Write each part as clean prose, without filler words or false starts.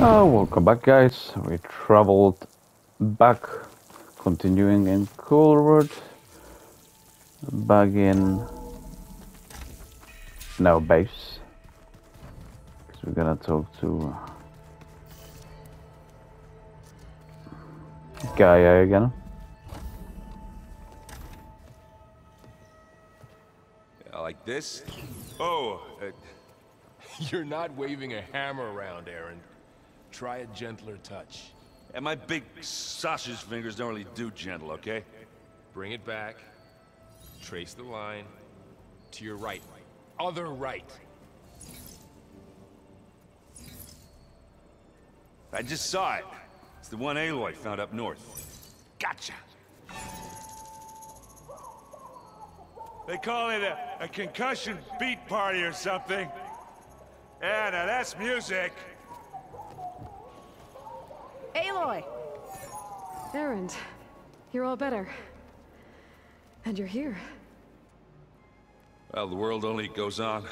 Oh, welcome back, guys. We traveled back, continuing in KULRUT, back in our base. Because we're gonna talk to Gaia again. Like this? Oh, you're not waving a hammer around, Aaron. Try a gentler touch. And my big sausage fingers don't really do gentle, okay? Bring it back. Trace the line. To your right. Other right. I just saw it. It's the one Aloy found up north. Gotcha! They call it a concussion beat party or something. Yeah, now that's music. Aloy! Aaron, you're all better. And you're here. Well, the world only goes on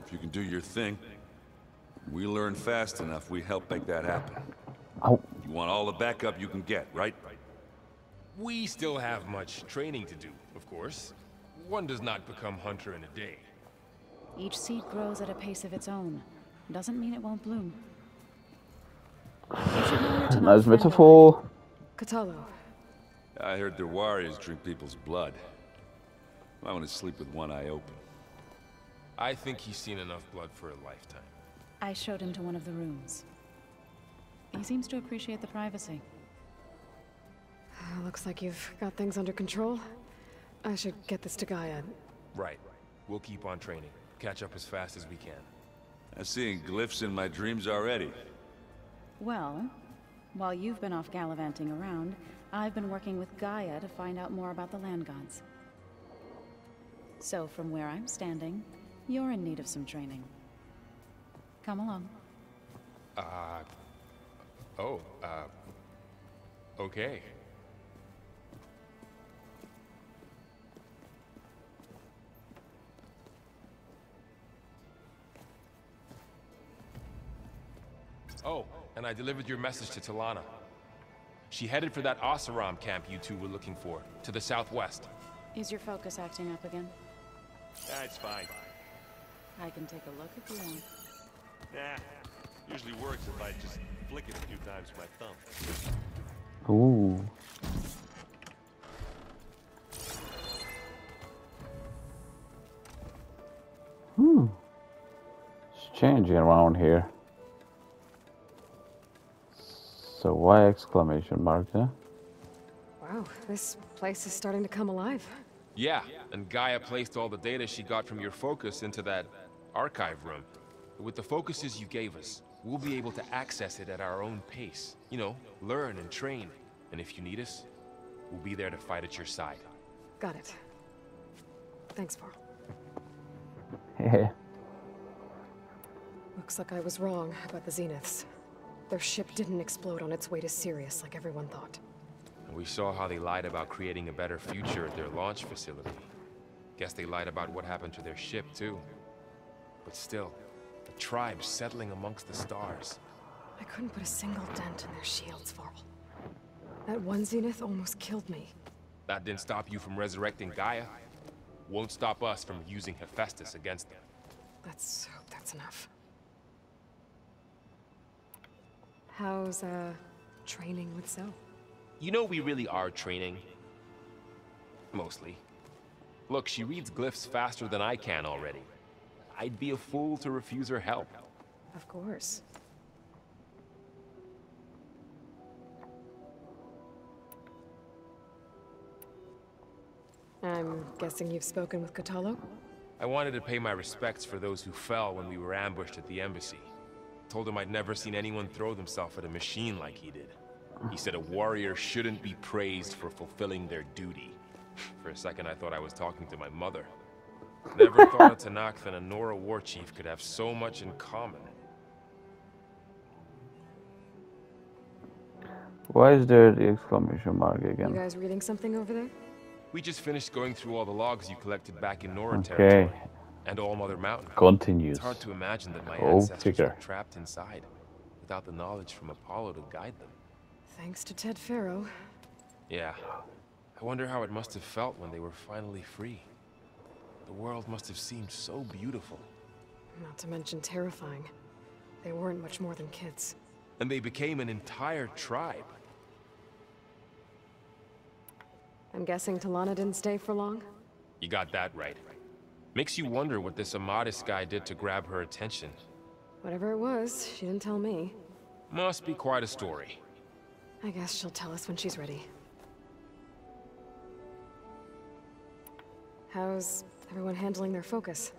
if you can do your thing. We learn fast enough, we help make that happen. Oh. You want all the backup you can get, right? We still have much training to do, of course. One does not become hunter in a day. Each seed grows at a pace of its own. Doesn't mean it won't bloom. Nice metaphor. Katalo. I heard their warriors drink people's blood. I want to sleep with one eye open. I think he's seen enough blood for a lifetime. I showed him to one of the rooms. He seems to appreciate the privacy. Looks like you've got things under control. I should get this to Gaia. Right. We'll keep on training. Catch up as fast as we can. I'm seeing glyphs in my dreams already. Well, while you've been off gallivanting around, I've been working with Gaia to find out more about the land gods. So from where I'm standing, you're in need of some training. Come along. Okay. Oh, and I delivered your message to Talana. She headed for that Oseram camp you two were looking for, to the southwest. Is your focus acting up again? That's fine. I can take a look if you want. Nah, usually works if I just flick it a few times with my thumb. Ooh. It's changing around here. So why exclamation mark, huh? Wow, this place is starting to come alive. Yeah, and Gaia placed all the data she got from your focus into that archive room. With the focuses you gave us, we'll be able to access it at our own pace. You know, learn and train. And if you need us, we'll be there to fight at your side. Got it. Thanks, Varl. Hehe. Looks like I was wrong about the Zeniths. Their ship didn't explode on its way to Sirius like everyone thought. And we saw how they lied about creating a better future at their launch facility. Guess they lied about what happened to their ship, too. But still, the tribe settling amongst the stars. I couldn't put a single dent in their shields, Varl. That one Zenith almost killed me. That didn't stop you from resurrecting Gaia. Won't stop us from using Hephaestus against them. Let's hope that's enough. How's, training with Zoe? You know we really are training. Mostly. Look, she reads glyphs faster than I can already. I'd be a fool to refuse her help. Of course. I'm guessing you've spoken with Katalo? I wanted to pay my respects for those who fell when we were ambushed at the embassy. Told him I'd never seen anyone throw themselves at a machine like he did. He said a warrior shouldn't be praised for fulfilling their duty. For a second I thought I was talking to my mother. Never thought a Tanakh and a Nora war chief could have so much in common. Why is there the exclamation mark again? You guys reading something over there? We just finished going through all the logs you collected back in Nora Okay. territory. And All Mother Mountain. Continues. It's hard to imagine that my Oh, ancestors figure. were trapped inside. without the knowledge from Apollo to guide them. Thanks to Ted Faro. Yeah. I wonder how it must have felt when they were finally free. The world must have seemed so beautiful. Not to mention terrifying. They weren't much more than kids. And they became an entire tribe. I'm guessing Talana didn't stay for long? You got that right. Makes you wonder what this Amadis guy did to grab her attention. Whatever it was, she didn't tell me. Must be quite a story. I guess she'll tell us when she's ready. How's everyone handling their focus?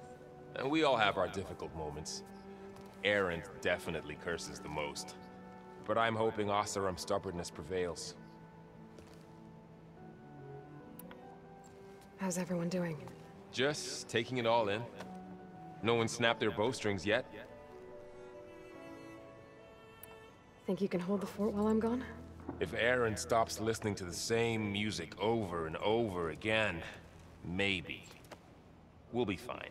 And we all have our difficult moments. Erend definitely curses the most. But I'm hoping Oseram's stubbornness prevails. How's everyone doing? Just taking it all in. No one snapped their bowstrings yet. Think you can hold the fort while I'm gone? If Erend stops listening to the same music over and over again, maybe. We'll be fine.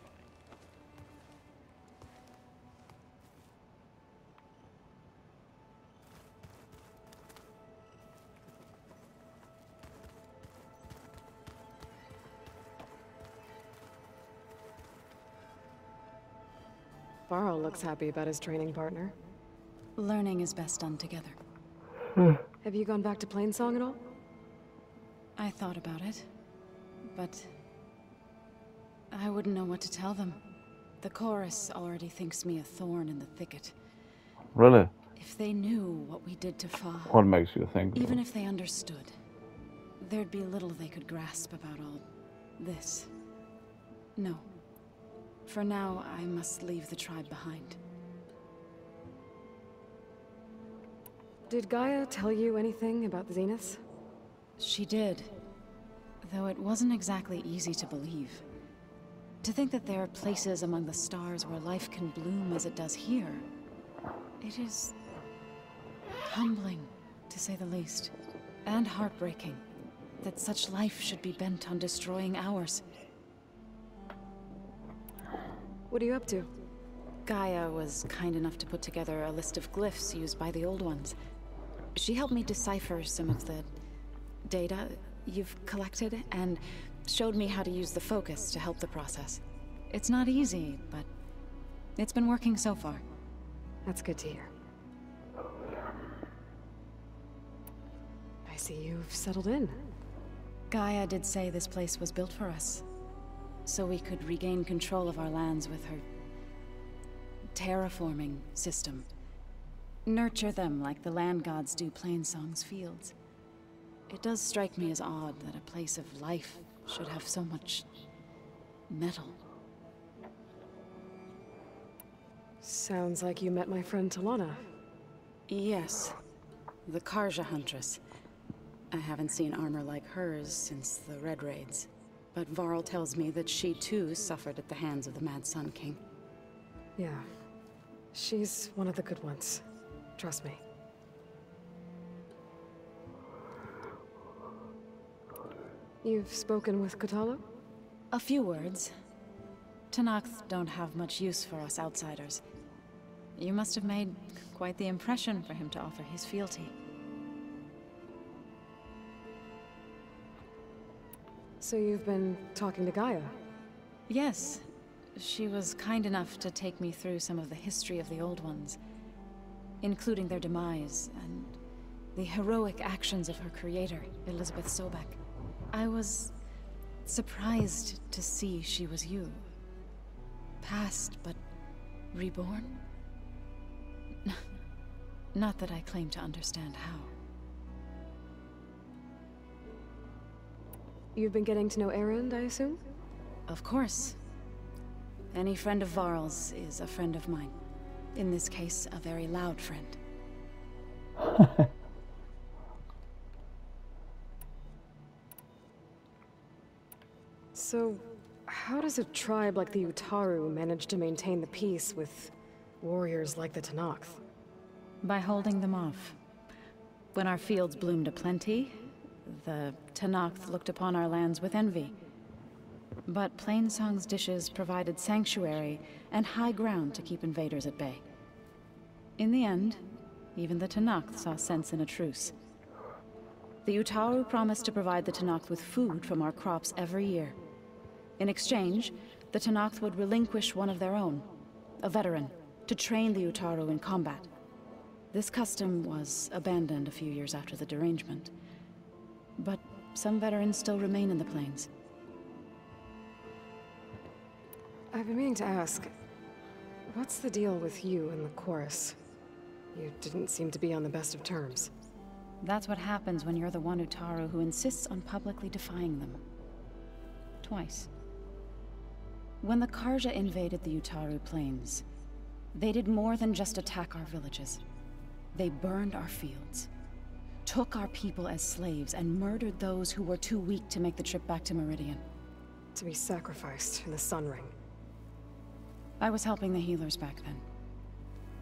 Varl looks happy about his training partner. Learning is best done together. Have you gone back to Plainsong at all? I thought about it, but I wouldn't know what to tell them. The chorus already thinks me a thorn in the thicket. Really? If they knew what we did to Fa, What makes you think? even if they understood, there'd be little they could grasp about all this. No. For now, I must leave the tribe behind. Did Gaia tell you anything about the Zeniths? She did. Though it wasn't exactly easy to believe. To think that there are places among the stars where life can bloom as it does here. It is humbling, to say the least. And heartbreaking that such life should be bent on destroying ours. What are you up to? Gaia was kind enough to put together a list of glyphs used by the Old Ones. She helped me decipher some of the data you've collected, and showed me how to use the focus to help the process. It's not easy, but it's been working so far. That's good to hear. I see you've settled in. Gaia did say this place was built for us, so we could regain control of our lands with her terraforming system. Nurture them like the land gods do Plainsong's fields. It does strike me as odd that a place of life should have so much metal. Sounds like you met my friend Talana. Yes, the Karja Huntress. I haven't seen armor like hers since the Red Raids, but Varl tells me that she too suffered at the hands of the Mad Sun King. Yeah. She's one of the good ones. Trust me. You've spoken with Kotallo? A few words. Tenakth don't have much use for us outsiders. You must have made quite the impression for him to offer his fealty. So you've been talking to Gaia? Yes. She was kind enough to take me through some of the history of the Old Ones, including their demise and the heroic actions of her creator, Elizabeth Sobek. I was surprised to see she was you. Past, but reborn? Not that I claim to understand how. You've been getting to know Erend, I assume? Of course. Any friend of Varl's is a friend of mine. In this case, a very loud friend. So, how does a tribe like the Utaru manage to maintain the peace with warriors like the Tenakth? By holding them off. When our fields bloomed aplenty, the Tenakth looked upon our lands with envy. But Plainsong's dishes provided sanctuary and high ground to keep invaders at bay. In the end, Even the Tenakth saw sense in a truce. The Utaru promised to provide the Tenakth with food from our crops every year. In exchange, the Tenakth would relinquish one of their own, a veteran, to train the Utaru in combat. This custom was abandoned a few years after the derangement, but some veterans still remain in the plains. I've been meaning to ask, what's the deal with you and the chorus? You didn't seem to be on the best of terms. That's what happens when you're the one Utaru who insists on publicly defying them. Twice. When the Karja invaded the Utaru plains, they did more than just attack our villages. They burned our fields, took our people as slaves, and murdered those who were too weak to make the trip back to Meridian. To be sacrificed in the Sun Ring. I was helping the healers back then,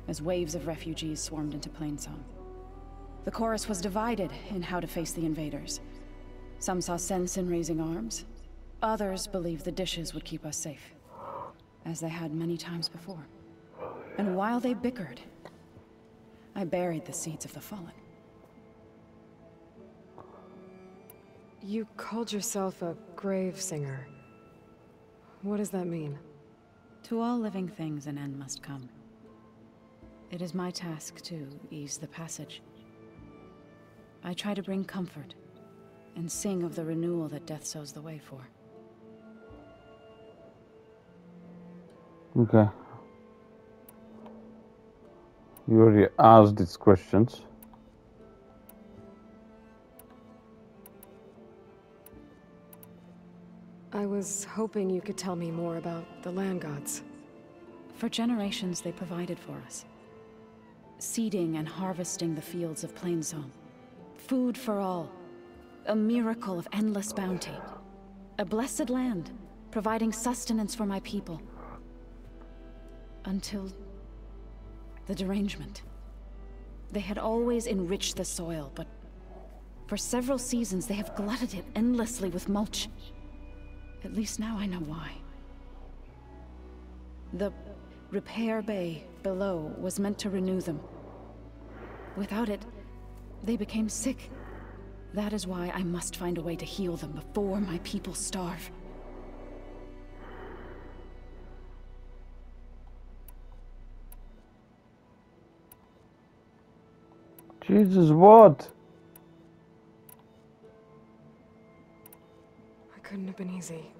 as waves of refugees swarmed into Plainsong. The chorus was divided in how to face the invaders. Some saw sense in raising arms. Others believed the dishes would keep us safe, as they had many times before. And while they bickered, I buried the seeds of the fallen. You called yourself a grave singer. What does that mean? To all living things an end must come. It is my task to ease the passage. I try to bring comfort, and sing of the renewal that death sows the way for. Okay. You already asked these questions. I was hoping you could tell me more about the land gods. For generations they provided for us. Seeding and harvesting the fields of Plainsong. Food for all. A miracle of endless bounty. A blessed land, providing sustenance for my people. Until the derangement. They had always enriched the soil, but for several seasons they have glutted it endlessly with mulch. At least now I know why. The repair bay below was meant to renew them. Without it, they became sick. That is why I must find a way to heal them before my people starve. Jesus, what? It couldn't have been easy.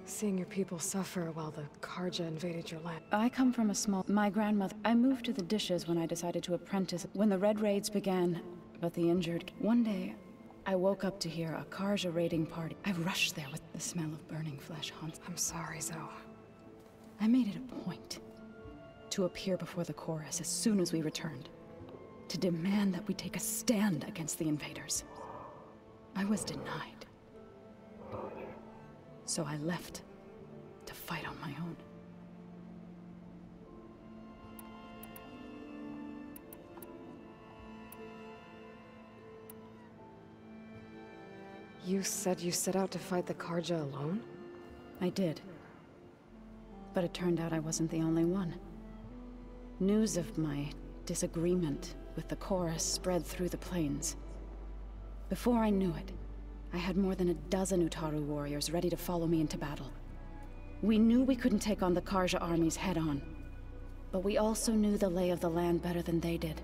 Seeing your people suffer while the Karja invaded your land. I come from a small... My grandmother... I moved to the dishes when I decided to apprentice. When the Red Raids began, but the injured... One day, I woke up to hear a Karja raiding party. I rushed there with the smell of burning flesh haunts. I'm sorry, Zoe. I made it a point to appear before the chorus as soon as we returned. To demand that we take a stand against the invaders. I was denied. So I left to fight on my own. You said you set out to fight the Karja alone? I did. But it turned out I wasn't the only one. News of my disagreement with the chorus spread through the plains. Before I knew it, I had more than a dozen Utaru warriors ready to follow me into battle. We knew we couldn't take on the Karja armies head-on, but we also knew the lay of the land better than they did.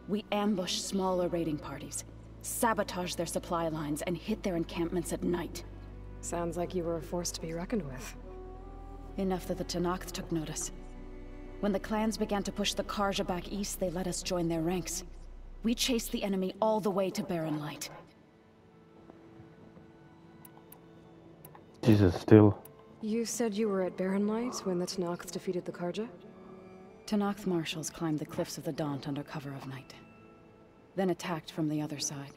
We ambushed smaller raiding parties, sabotaged their supply lines, and hit their encampments at night. Sounds like you were a force to be reckoned with. Enough that the Tenakth took notice. When the clans began to push the Karja back east, they let us join their ranks. We chased the enemy all the way to Barren Light. Jesus, still. You said you were at Barren Light when the Tenakth defeated the Karja? Tenakth marshals climbed the cliffs of the Daunt under cover of night. Then attacked from the other side.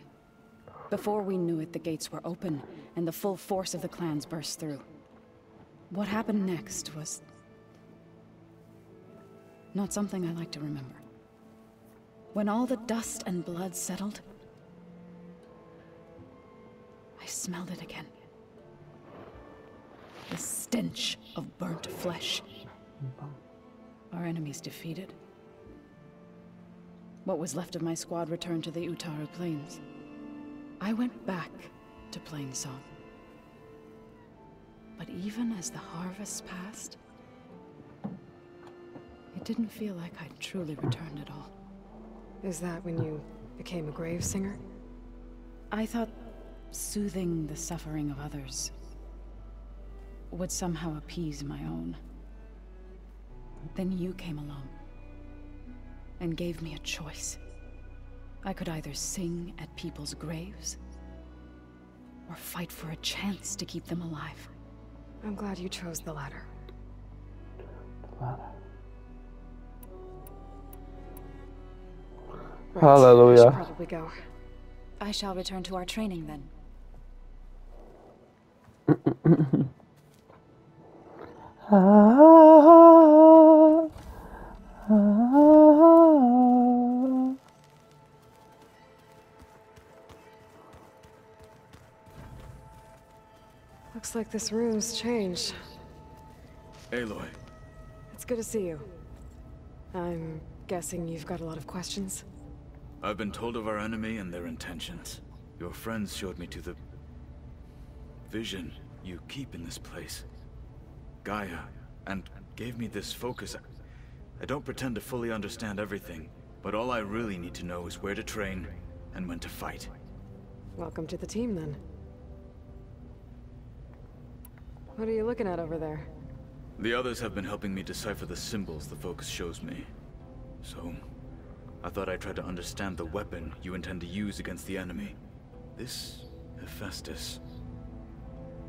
Before we knew it, the gates were open, and the full force of the clans burst through. What happened next was... not something I like to remember. When all the dust and blood settled, I smelled it again. The stench of burnt flesh. Our enemies defeated. what was left of my squad returned to the Utaru Plains. I went back to Plainsong. But even as the harvests passed, it didn't feel like I'd truly returned at all. Is that when you became a grave singer? I thought soothing the suffering of others would somehow appease my own. Then you came along and gave me a choice. I could either sing at people's graves or fight for a chance to keep them alive. I'm glad you chose the latter. Right, Hallelujah. I should probably go. I shall return to our training then. Looks like this room's changed. Aloy. It's good to see you. I'm guessing you've got a lot of questions? I've been told of our enemy and their intentions. Your friends showed me to the vision you keep in this place. Gaia, and gave me this focus. I don't pretend to fully understand everything, but all I really need to know is where to train and when to fight. Welcome to the team, then. What are you looking at over there? The others have been helping me decipher the symbols the focus shows me. So, I thought I'd try to understand the weapon you intend to use against the enemy. This Hephaestus,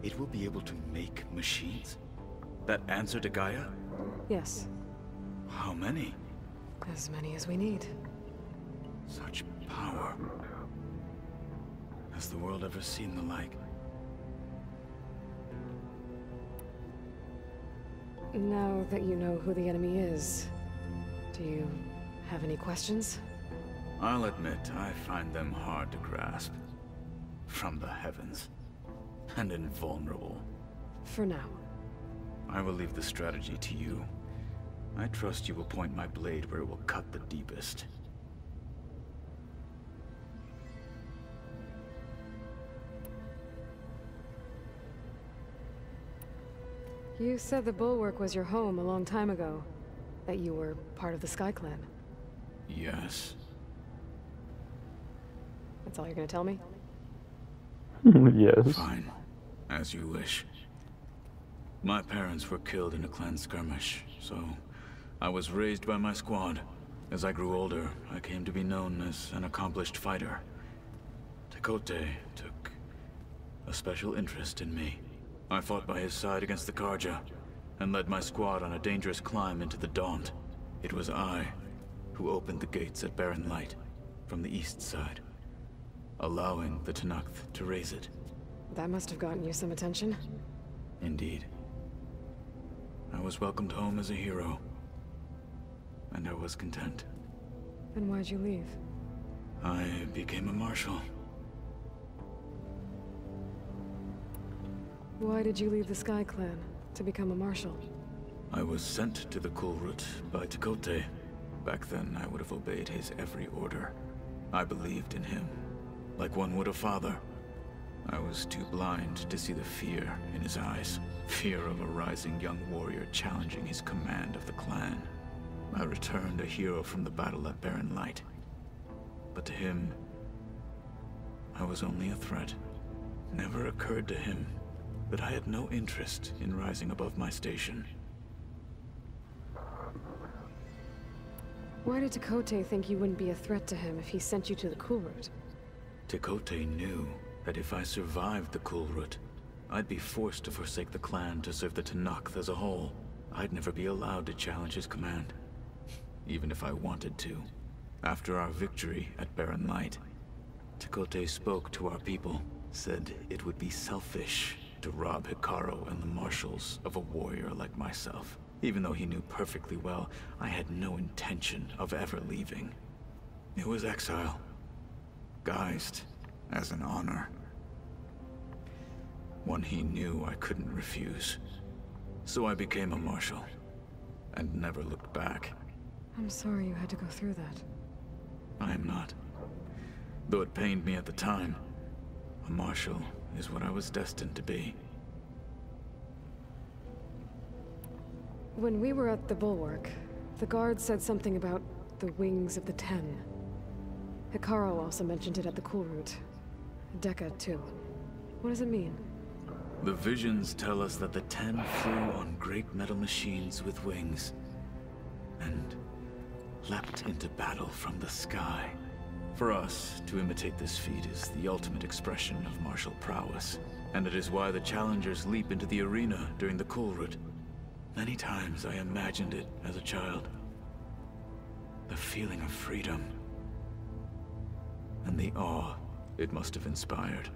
it will be able to make machines? That answer to Gaia? Yes. How many? As many as we need. Such power. Has the world ever seen the like? Now that you know who the enemy is, do you have any questions? I'll admit, I find them hard to grasp. From the heavens. And invulnerable. For now. I will leave the strategy to you. I trust you will point my blade where it will cut the deepest. You said the Bulwark was your home a long time ago. That you were part of the Sky Clan. Yes. That's all you're gonna tell me? Yes. Fine. As you wish. My parents were killed in a clan skirmish, so I was raised by my squad. As I grew older, I came to be known as an accomplished fighter. Tekote took a special interest in me. I fought by his side against the Karja, and led my squad on a dangerous climb into the Daunt. It was I who opened the gates at Barren Light, from the east side, allowing the Tenakth to raise it. That must have gotten you some attention. Indeed. I was welcomed home as a hero, and I was content. Then why'd you leave? I became a marshal. Why did you leave the Sky Clan to become a marshal? I was sent to the KULRUT by Tekote. Back then, I would have obeyed his every order. I believed in him, like one would a father. I was too blind to see the fear in his eyes. Fear of a rising young warrior challenging his command of the clan. I returned a hero from the battle at Barren Light. But to him, I was only a threat. Never occurred to him that I had no interest in rising above my station. Why did Tekote think you wouldn't be a threat to him if he sent you to the KULRUT? Tekote knew that if I survived the KULRUT, I'd be forced to forsake the clan to serve the Tenakth as a whole. I'd never be allowed to challenge his command, even if I wanted to. After our victory at Barren Light, Tekote spoke to our people, said it would be selfish to rob Hikaru and the marshals of a warrior like myself. Even though he knew perfectly well, I had no intention of ever leaving. It was exile, guised as an honor. One he knew I couldn't refuse. So I became a marshal, and never looked back. I'm sorry you had to go through that. I am not. Though it pained me at the time, a marshal is what I was destined to be. When we were at the bulwark, the guard said something about the wings of the Ten. Hikaru also mentioned it at the KULRUT. Dekka, too. What does it mean? The visions tell us that the Ten flew on great metal machines with wings, and leapt into battle from the sky. For us, to imitate this feat is the ultimate expression of martial prowess, and it is why the challengers leap into the arena during the KULRUT. Many times I imagined it as a child. The feeling of freedom, and the awe it must have inspired.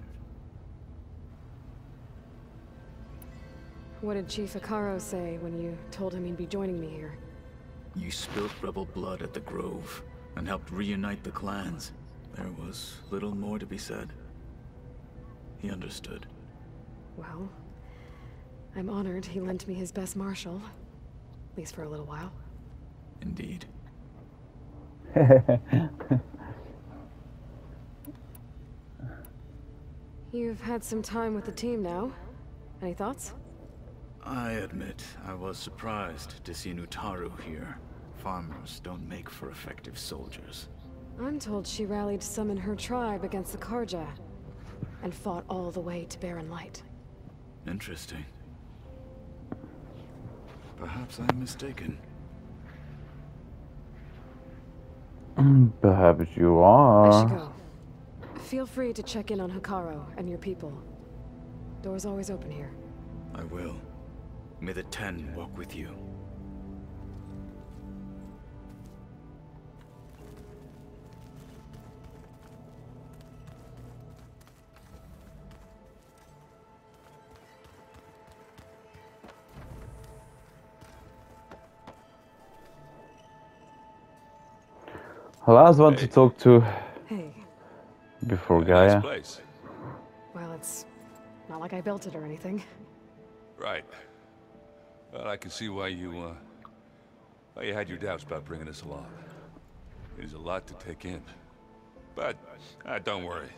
What did Chief Hikaru say when you told him he'd be joining me here? You spilt rebel blood at the Grove, and helped reunite the clans. There was little more to be said. He understood. Well, I'm honored he lent me his best marshal. At least for a little while. Indeed. You've had some time with the team now. Any thoughts? I admit, I was surprised to see Utaru here. Farmers don't make for effective soldiers. I'm told she rallied some in her tribe against the Karja, and fought all the way to Barren Light. Interesting. Perhaps I'm mistaken. Perhaps you I should are. go. Feel free to check in on Hikaru and your people. Door's always open here. I will. May the Ten walk with you. I last want to talk to Hey, before Nice Gaia. place. well, it's not like I built it or anything. Right. Well, I can see why you had your doubts about bringing us along. It is a lot to take in. But, don't worry.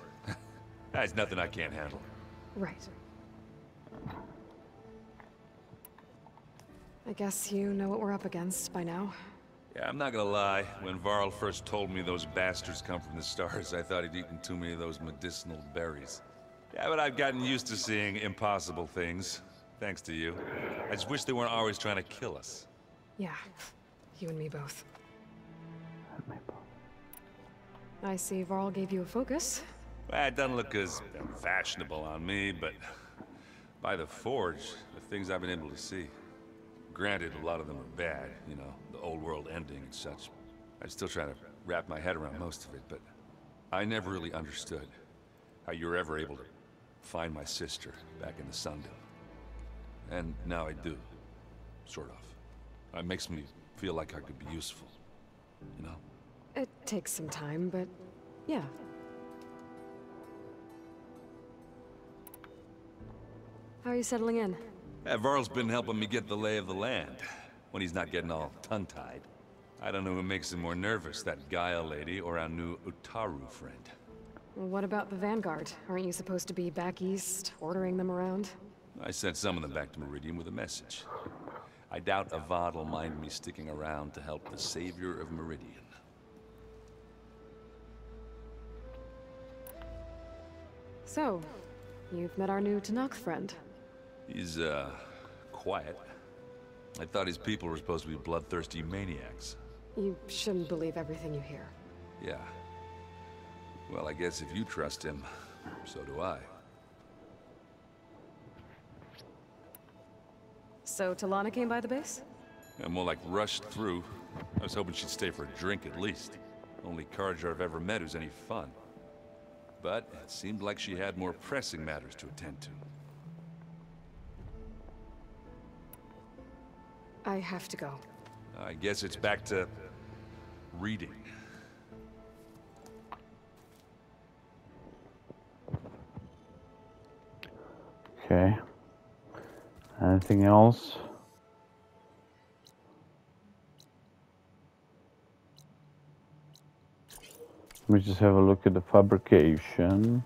That's nothing I can't handle. Right. I guess you know what we're up against by now. Yeah, I'm not gonna lie. When Varl first told me those bastards come from the stars, I thought he'd eaten too many of those medicinal berries. Yeah, but I've gotten used to seeing impossible things. Thanks to you. I just wish they weren't always trying to kill us. Yeah, you and me both. I see Varl gave you a focus. Well, it doesn't look as fashionable on me, but by the Forge, the things I've been able to see. Granted, a lot of them are bad, you know, the old world ending and such. I'm still trying to wrap my head around most of it, but I never really understood how you were ever able to find my sister back in the Sundom. And now I do. Sort of. It makes me feel like I could be useful. You know? It takes some time, but yeah. How are you settling in? Yeah, Varl's been helping me get the lay of the land, when he's not getting all tongue-tied. I don't know who makes him more nervous, that Gaia lady or our new Utaru friend. What about the Vanguard? Aren't you supposed to be back east, ordering them around? I sent some of them back to Meridian with a message. I doubt Avad will mind me sticking around to help the savior of Meridian. So, you've met our new Tanakh friend. He's, quiet. I thought his people were supposed to be bloodthirsty maniacs. You shouldn't believe everything you hear. Yeah. Well, I guess if you trust him, so do I. So, Talana came by the base? Yeah, more like rushed through. I was hoping she'd stay for a drink at least. Only Karja I've ever met who's any fun. But it seemed like she had more pressing matters to attend to. I have to go. I guess it's back to reading. Okay. Anything else? me just have a look at the fabrication.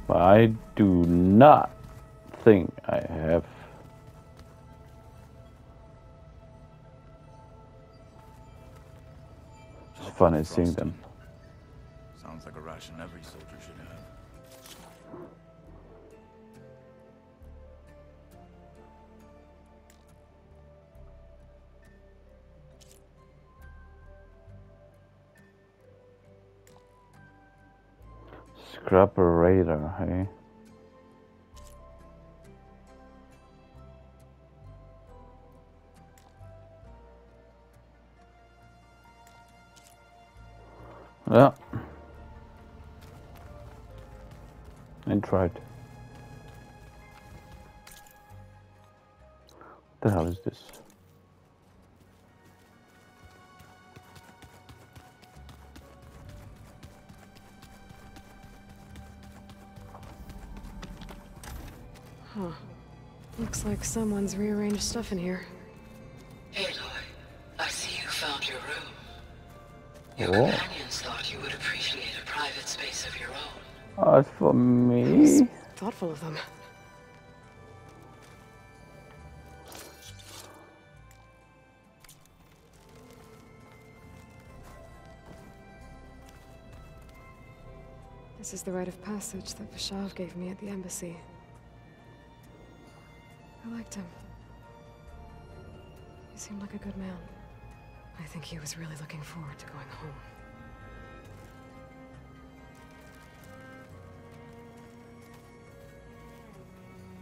But I do not think I have. It's funny seeing them. Sounds like a ration every soldier should have. Scrapper radar, hey? Yeah. And tried. What the hell is this? Huh. Looks like someone's rearranged stuff in here. Aloy, I see you found your room. Your Oh. companions thought you would appreciate a private space of your own. Oh, it's for me? Thoughtful of them. This is the rite of passage that Vishav gave me at the embassy. I liked him. He seemed like a good man. I think he was really looking forward to going home.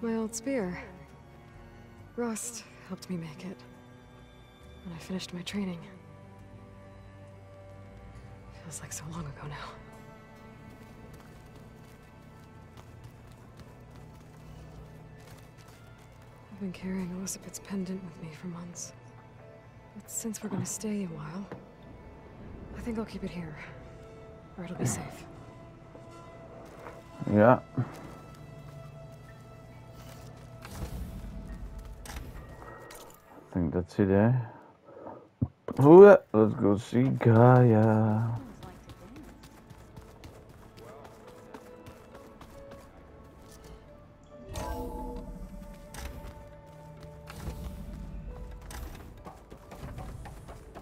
My old spear. Rust helped me make it. When I finished my training. Feels like so long ago now. I've been carrying Elizabeth's pendant with me for months. But since we're gonna stay a while, I think I'll keep it here. Or it'll be safe. Yeah. I think that's it, eh? Ooh, let's go see Gaia.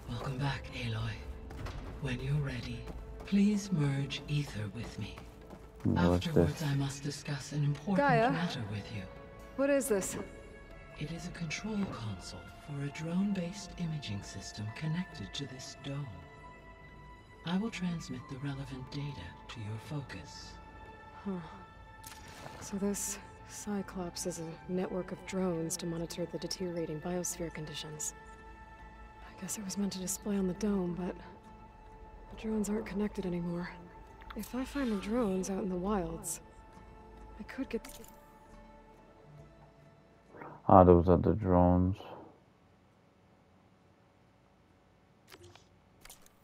Welcome back, Aloy. When you're ready, please merge ether with me. What's Afterwards, this? I must discuss an important Gaia? matter with you. What is this? It is a control console for a drone-based imaging system connected to this dome. I will transmit the relevant data to your focus. Huh. So this Cyclops is a network of drones to monitor the deteriorating biosphere conditions. I guess it was meant to display on the dome, but the drones aren't connected anymore. If I find the drones out in the wilds, I could get... Ah, those are the drones.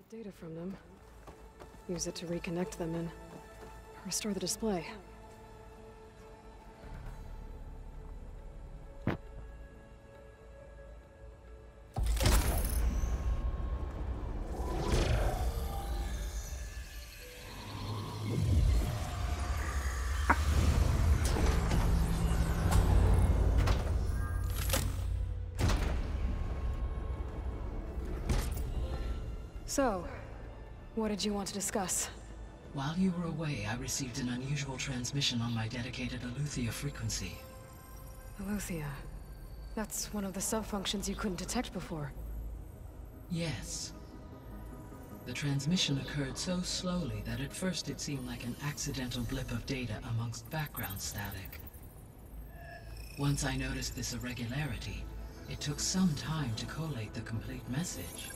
the data from them. Use it to reconnect them and restore the display. So, what did you want to discuss? While you were away, I received an unusual transmission on my dedicated Aletheia frequency. Aletheia. That's one of the sub-functions you couldn't detect before. Yes. The transmission occurred so slowly that at first it seemed like an accidental blip of data amongst background static. Once I noticed this irregularity, it took some time to collate the complete message.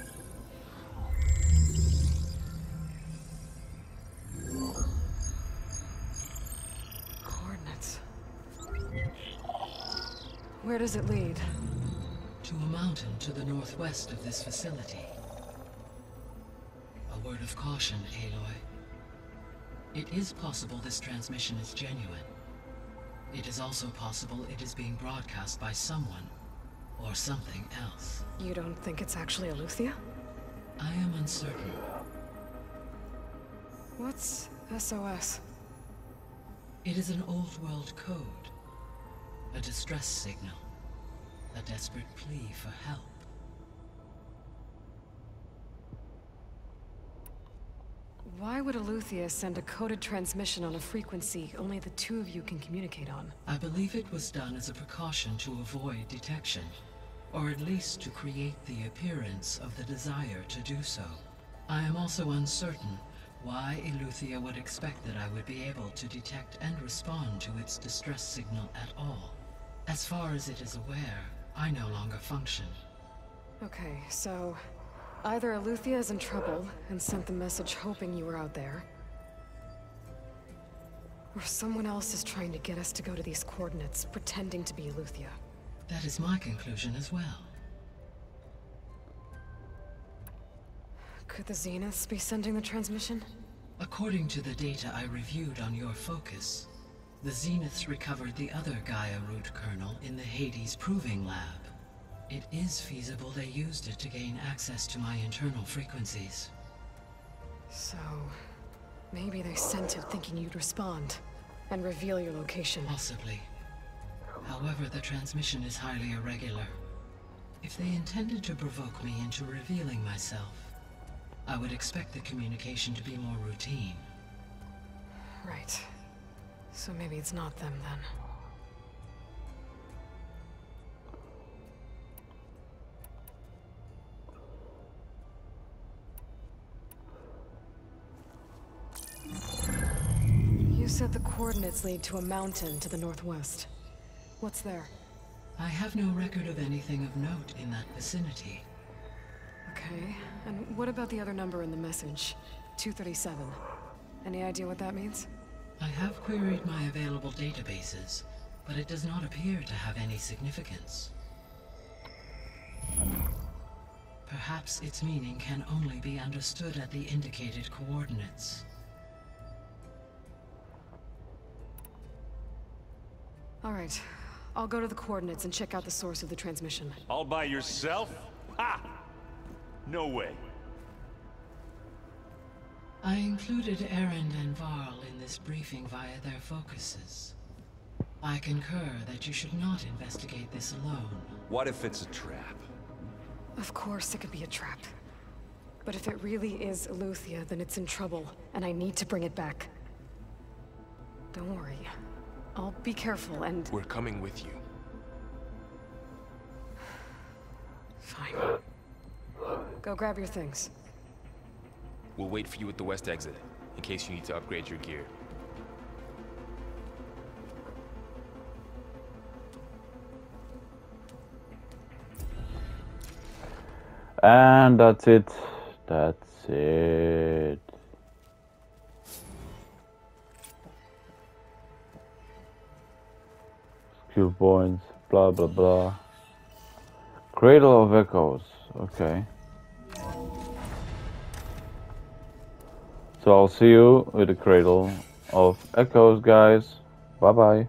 Coordinates. Where does it lead? To a mountain to the northwest of this facility. A word of caution, Aloy. It is possible this transmission is genuine. It is also possible it is being broadcast by someone or something else. You don't think it's actually Aletheia? I am uncertain. What's SOS? It is an old-world code. A distress signal. A desperate plea for help. Why would Aletheia send a coded transmission on a frequency only the two of you can communicate on? I believe it was done as a precaution to avoid detection, or at least to create the appearance of the desire to do so. I am also uncertain why Aletheia would expect that I would be able to detect and respond to its distress signal at all. As far as it is aware, I no longer function. Okay, so either Aletheia is in trouble and sent the message hoping you were out there, or someone else is trying to get us to go to these coordinates, pretending to be Aletheia. That is my conclusion as well. Could the Zeniths be sending the transmission? According to the data I reviewed on your focus, the Zeniths recovered the other Gaia root kernel in the Hades Proving Lab. It is feasible they used it to gain access to my internal frequencies. So, maybe they sent it thinking you'd respond and reveal your location. Possibly. However, the transmission is highly irregular. If they intended to provoke me into revealing myself, I would expect the communication to be more routine. Right. So maybe it's not them then. You said the coordinates lead to a mountain to the northwest. What's there? I have no record of anything of note in that vicinity. Okay, and what about the other number in the message? 237. Any idea what that means? I have queried my available databases, but it does not appear to have any significance. Perhaps its meaning can only be understood at the indicated coordinates. All right, I'll go to the coordinates and check out the source of the transmission. All by yourself? Ha! No way. I included Erend and Varl in this briefing via their focuses. I concur that you should not investigate this alone. What if it's a trap? Of course it could be a trap. But if it really is Aletheia, then it's in trouble, and I need to bring it back. Don't worry. I'll be careful and... We're coming with you. Fine. Go grab your things. We'll wait for you at the west exit, in case you need to upgrade your gear. And that's it. That's it. Skill points, blah blah blah. Cradle of Echoes, okay. So I'll see you with the Cradle of Echoes, guys. Bye bye.